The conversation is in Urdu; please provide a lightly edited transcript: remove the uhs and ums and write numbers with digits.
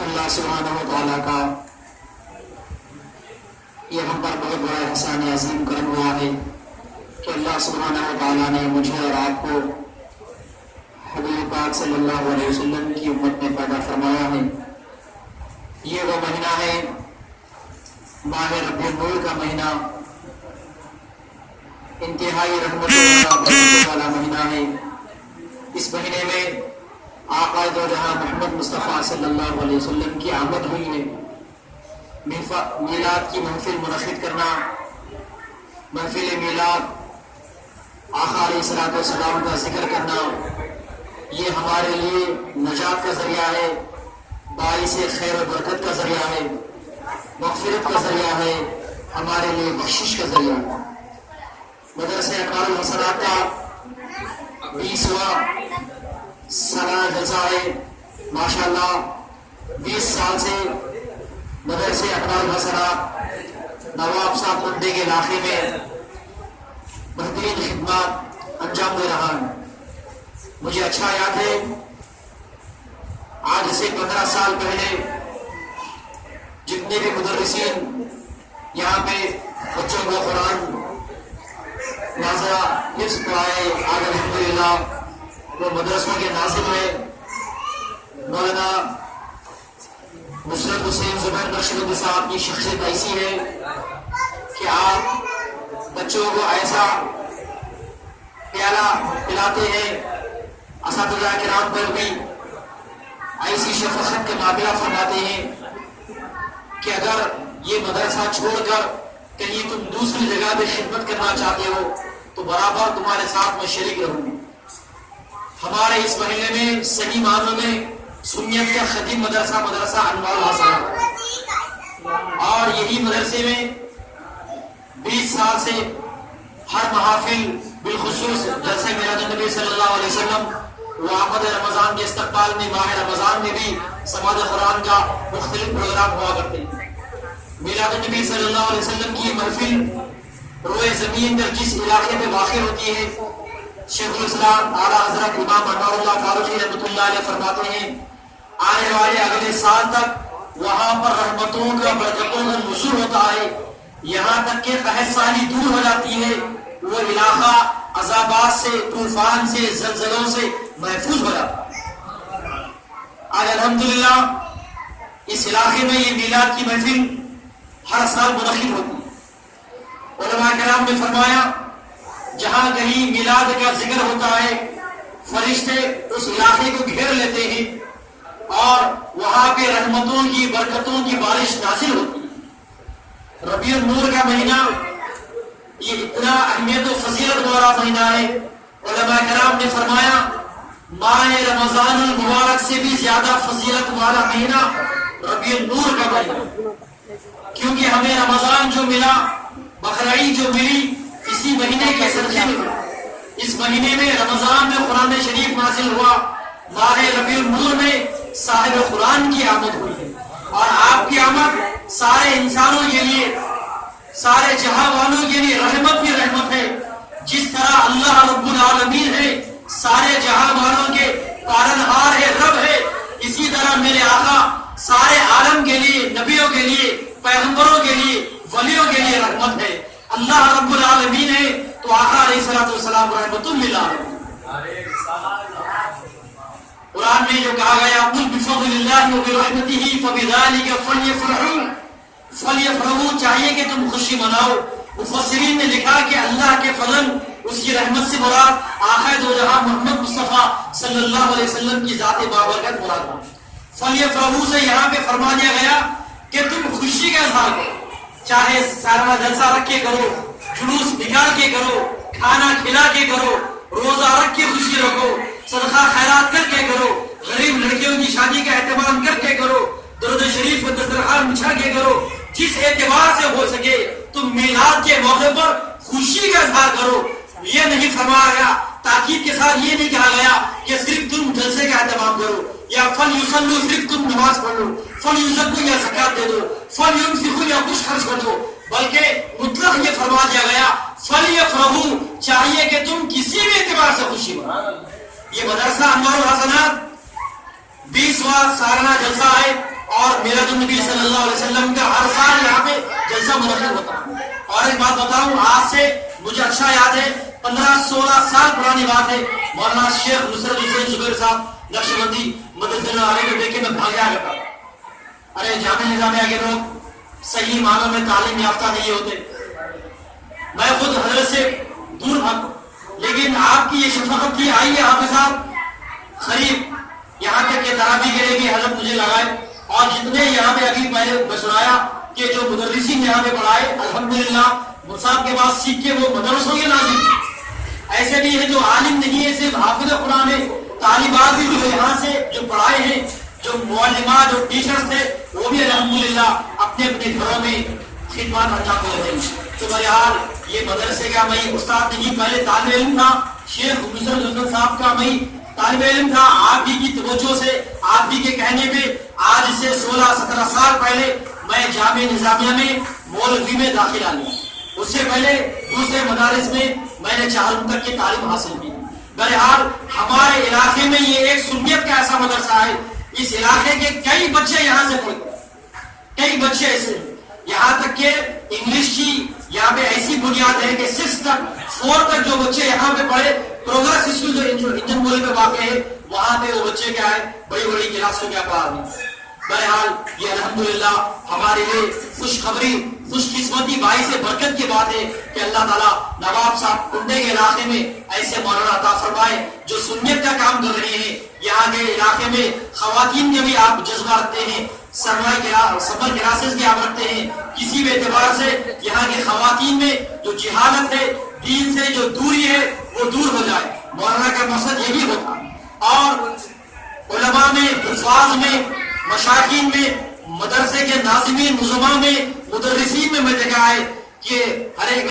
اللہ سبحانہ و تعالیٰ کا یہ ہم پر بہت بڑا احسان عظیم کرم ہوا ہے کہ اللہ سبحانہ و تعالیٰ نے مجھے اور آپ کو حبیب پاک صلی اللہ علیہ وسلم کی امت میں پیدا فرمایا ہے۔ یہ وہ مہینہ ہے ماہ ربیع الاول کا مہینہ، انتہائی رحمت والا مہینہ ہے۔ اس مہینے میں آقا دو جہاں محمد مصطفیٰ صلی اللہ علیہ وسلم کی آمد ہوئی ہے۔ میلاد کی محفل منعقد کرنا، محفل میلاد آقا علیہ الصلوۃ والسلام کا ذکر کرنا، یہ ہمارے لیے نجات کا ذریعہ ہے، باعث خیر و برکت کا ذریعہ ہے، مغفرت کا ذریعہ ہے، ہمارے لیے بخشش کا ذریعہ ہے۔ مدرسہ انوار الحسنات کا 20واں سالانہ جلسہ ہے۔ ماشاءاللہ 20 سال سے مدرسہ انوار الحسنات نواب صاحب منڈے کے علاقے میں بہترین خدمات انجام دے رہا ہے۔ مجھے اچھا یاد ہے آج سے 15 سال پہلے جتنے بھی مدرسین یہاں پہ بچوں کو قرآن ناظرہ حفظ پڑھائے، آج الحمدللہ وہ مدرسوں کے ناظم ہیں۔ مولانا نصرت حسین زبیر نقشبندی صاحب کی شخصیت ایسی ہے کہ آپ بچوں کو ایسا پیالہ پلاتے ہیں، اساتذہ کرام پر بھی ایسی شفقت کا معاملہ فرماتے ہیں کہ اگر یہ مدرسہ چھوڑ کر کہیں تم دوسری جگہ پہ خدمت کرنا چاہتے ہو تو برابر تمہارے ساتھ میں شریک رہوں گی۔ ہمارے اس مہینے میں صحیح معنوں میں سنیت کا خدیم مدرسہ انوار الحسنات، اور یہی مدرسے میں 20 سال سے ہر محافل بالخصوص جلسہ میلاد النبی صلی اللہ علیہ وسلم و آمد رمضان کے استقبال میں، ماہ رمضان میں بھی سماعت قرآن کا مختلف پروگرام ہوا کرتے ہیں۔ میلاد النبی صلی اللہ علیہ وسلم کی محفل روئے زمین پر جس علاقے میں واقع ہوتی ہے، شیخ الاسلام اعلیٰ حضرت امام انوار اللہ فاروقی رحمۃ اللہ علیہ فرماتے ہیں آنے والے اگلے سال تک وہاں پر رحمتوں کا برکتوں کا نزول ہوتا ہے، یہاں تک کہ قحط سالی دور ہو جاتی ہے، وہ علاقہ عذابات سے، طوفان سے، زلزلوں سے محفوظ ہو جاتا ہے۔ آج الحمدللہ اس علاقے میں یہ میلاد کی محفل ہر سال منعقد ہوتی ہے۔ علماء کرام نے فرمایا جہاں کہیں میلاد کا ذکر ہوتا ہے فرشتے اس علاقے کو گھیر لیتے ہیں اور وہاں پہ رحمتوں کی، برکتوں کی بارش نازل ہوتی ہے۔ ربیع النور کا مہینہ یہ اتنا اہمیت و فضیلت والا مہینہ ہے، علماء کرام نے فرمایا ماہ رمضان المبارک سے بھی زیادہ فضیلت والا مہینہ ربیع النور کا مہینہ، کیونکہ ہمیں رمضان جو ملا، بقرعید جو ملی، اسی مہینے کے صدقے میں۔ اس مہینے میں رمضان میں قرآن شریف نازل ہوا، ماہ ربیع النور میں صاحب قرآن کی آمد ہوئی ہے، اور آپ کی آمد سارے انسانوں کے لیے، سارے جہاں والوں کے لیے رحمت کی رحمت ہے۔ جس طرح اللہ رب العالمین ہے، سارے جہاں والوں کے پالنہار ہے، رب ہے، اسی طرح میرے آقا سارے عالم کے لیے، نبیوں کے لیے، پیغمبروں کے لیے، ولیوں کے لیے رحمت ہے۔ اللہ رب العالمین ہے تو آقا علیہ الصلوۃ والسلام رحمت للعالمین۔ قرآن میں جو کہا گیا قل بفضل اللہ وبرحمتہ فبذلک فلیفرحوا، چاہیے کہ تم خوشی مناؤ۔ مفسرین نے لکھا کہ اللہ کے فضل، اس کی رحمت سے مراد آقا دو جہاں محمد مصطفیٰ صلی اللہ علیہ وسلم کی ذات بابرکت مراد ہے۔ فلیفرحوا سے یہاں پہ فرما دیا گیا کہ تم خوشی کا اظہار کرو، چاہے سالانہ جلسہ رکھ کے کرو، جلوس نکال کے کرو، کھانا کھلا کے کرو، روزہ رکھ کے خوشی رکھو، صدقہ خیرات کر کے کرو، غریب لڑکیوں کی شادی کا اہتمام کر کے کرو، درود شریف کو دسترخوان بچھا کے کرو، جس اعتبار سے ہو سکے تم میلاد کے موقع پر خوشی کا اظہار کرو۔ یہ نہیں فرمایا گیا، تاکید کے ساتھ یہ نہیں کہا گیا کہ صرف تم جلسے کا اہتمام کرو، یا فل یصلو صرف تم نماز پڑھ لو، فل یزکو یا زکات دے دو، فل ینفقوا یا کچھ خرچ کر دو، بلکہ مطلق یہ فرما دیا گیا فلیفرحوا، چاہیے کہ تم کسی بھی اعتبار سے خوشی مناؤ۔ یہ مدرسہ انوار الحسنات 20واں سالانہ جلسہ ہے اور میلاد النبی صلی اللہ علیہ وسلم کا ہر سال یہاں پہ جلسہ منعقد ہوتا ہے. اور ایک بات بتاؤں، آج سے مجھے اچھا یاد ہے، 15-16 سال پرانی بات ہے، مولانا شیخ نصرت حسین زبیر صاحب نقشبندی مدرسہ عالیہ میں دیکھ کے میں بھاگ جایا کرتا تھا. ارے جامعہ نظامیہ کے لوگ صحیح معنوں میں تعلیم یافتہ نہیں ہوتے. میں خود حضرت سے دور بھاگ، لیکن آپ کی یہ شفقت کی آئی ہے حافظ صاحب قریب یہاں تک کہ تراویح کے لیے بھی حضرت مجھے لگائے. اور جتنے یہاں پہ ابھی میں نے سنایا کہ جو مدرسین یہاں پہ پڑھائے الحمدللہ صاحب کے بعد سیکھ کے وہ مدرسوں کے ناظرین. ایسے بھی ہے جو عالم نہیں ہے، صرف حافظ قرآن ہے. طالبات بھی جو یہاں سے جو پڑھائے ہیں، جو معلمات جو ٹیچرز تھے، وہ بھی الحمدللہ اپنے اپنے گھروں میں خدمات انجام دے رہے ہیں. تو بہرحال یہ مدرسے کا میں استاد نہیں، پہلے طالب علم تھا. شیخ نصرت حسین صاحب کا میں طالب علم تھا. آپ بھی کی توجہ سے، آپ بھی کے کہنے پہ آج سے 16-17 سال پہلے میں جامعہ نظامیہ میں مولوی میں داخلہ لیا. اس سے پہلے دوسرے مدارس میں نے 4 تک کی تعلیم حاصل کی. بہرحال ہمارے علاقے میں یہ ایک سنیت کا ایسا مدرسہ ہے، اس علاقے کے کئی بچے یہاں سے پڑھتے ہیں، کئی بچے ایسے، یہاں تک کہ انگلش کی یہاں پہ ایسی بنیاد ہے کہ 6 تک 4 تک جو بچے یہاں پہ پڑھے، پروگرس اسکول جو انجن مول میں واقع ہے، وہاں پہ وہ بچے کیا ہے بڑی بڑی کلاسوں کیا پڑھا رہے ہیں. بہرحال یہ الحمدللہ ہمارے لیے خوشخبری، خوش قسمتی، باعث برکت کی بات ہے کہ اللہ تعالیٰ نواب صاحب کنڈے کے علاقے میں ایسے مولانا عطا فرمائے جو سنیت کا کام کر رہے ہیں. یہاں کے علاقے میں خواتین کے بھی آپ جذبہ رکھتے ہیں، سمر کلاسز بھی آپ رکھتے ہیں. کسی بھی اعتبار سے یہاں کے خواتین میں جو جہالت ہے، دین سے جو دوری ہے، وہ دور ہو جائے. مولانا کا مقصد یہ بھی ہوتا. اور علماء میں، حفاظ میں، مشاہین میں، مدرسے کے ناظمین نظماء میں، مدرسین میں دیکھا ہے کہ ہر ایک